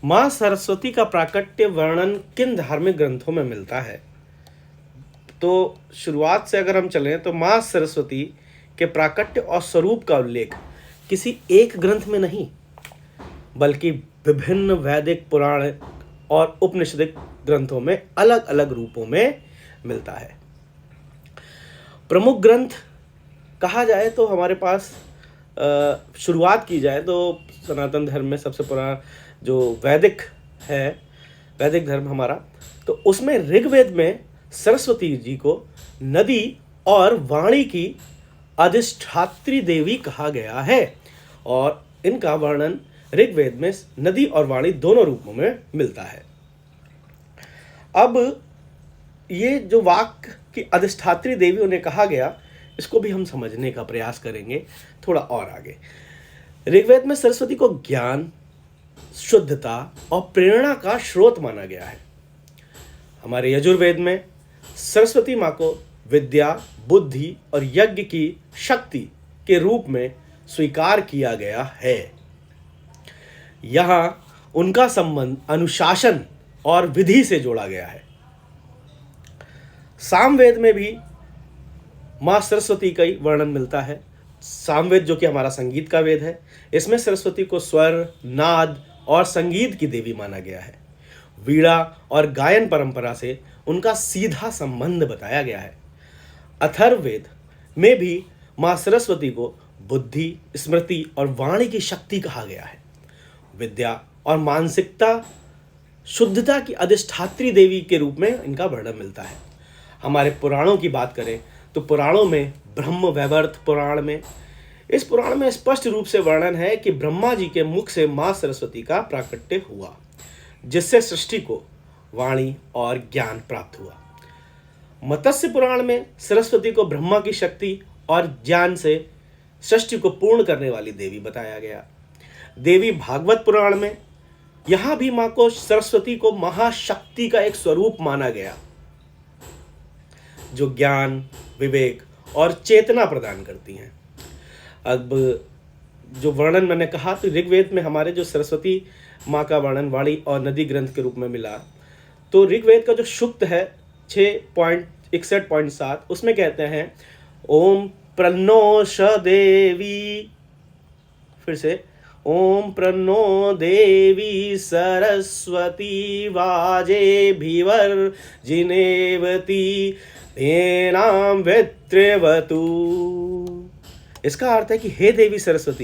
माँ सरस्वती का प्राकट्य वर्णन किन धार्मिक ग्रंथों में मिलता है? तो शुरुआत से अगर हम चलें तो माँ सरस्वती के प्राकट्य और स्वरूप का उल्लेख किसी एक ग्रंथ में नहीं, बल्कि विभिन्न वैदिक, पुराण और उपनिषदिक ग्रंथों में अलग अलग रूपों में मिलता है। प्रमुख ग्रंथ कहा जाए तो हमारे पास शुरुआत की जाए तो सनातन धर्म में सबसे पुराना जो वैदिक है, वैदिक धर्म हमारा, तो उसमें ऋग्वेद में सरस्वती जी को नदी और वाणी की अधिष्ठात्री देवी कहा गया है और इनका वर्णन ऋग्वेद में नदी और वाणी दोनों रूपों में मिलता है। अब ये जो वाक्य की अधिष्ठात्री देवी उन्हें कहा गया, इसको भी हम समझने का प्रयास करेंगे थोड़ा और आगे। ऋग्वेद में सरस्वती को ज्ञान, शुद्धता और प्रेरणा का स्रोत माना गया है। हमारे यजुर्वेद में सरस्वती माँ को विद्या, बुद्धि और यज्ञ की शक्ति के रूप में स्वीकार किया गया है। यहाँ उनका संबंध अनुशासन और विधि से जोड़ा गया है। सामवेद में भी माँ सरस्वती का ही वर्णन मिलता है। सामवेद जो कि हमारा संगीत का वेद है, इसमें सरस्वती को स्वर, नाद और संगीत की देवी माना गया है। वीणा और गायन परंपरा से उनका सीधा संबंध बताया गया है। अथर्ववेद में भी माँ सरस्वती को बुद्धि, स्मृति और वाणी की शक्ति कहा गया है। विद्या और मानसिकता, शुद्धता की अधिष्ठात्री देवी के रूप में इनका वर्णन मिलता है। हमारे पुराणों की बात करें तो पुराणों में ब्रह्म वैवर्त पुराण में, इस पुराण में स्पष्ट रूप से वर्णन है कि ब्रह्मा जी के मुख से माँ सरस्वती का प्राकट्य हुआ, जिससे सृष्टि को वाणी और ज्ञान प्राप्त हुआ। मत्स्य पुराण में सरस्वती को ब्रह्मा की शक्ति और ज्ञान से सृष्टि को पूर्ण करने वाली देवी बताया गया। देवी भागवत पुराण में यहां भी मां को सरस्वती को महाशक्ति का एक स्वरूप माना गया, जो ज्ञान, विवेक और चेतना प्रदान करती हैं। अब जो वर्णन मैंने कहा, तो ऋग्वेद में हमारे जो सरस्वती माँ का वर्णन वाणी और नदी ग्रंथ के रूप में मिला, तो ऋग्वेद का जो सूक्त है 6.61.7, उसमें कहते हैं ओम प्रणोष देवी, फिर से ओम प्रणो देवी सरस्वती वाजे भीवर जिनेवती धेनाम वित्र्यवतु। इसका अर्थ है कि हे देवी सरस्वती,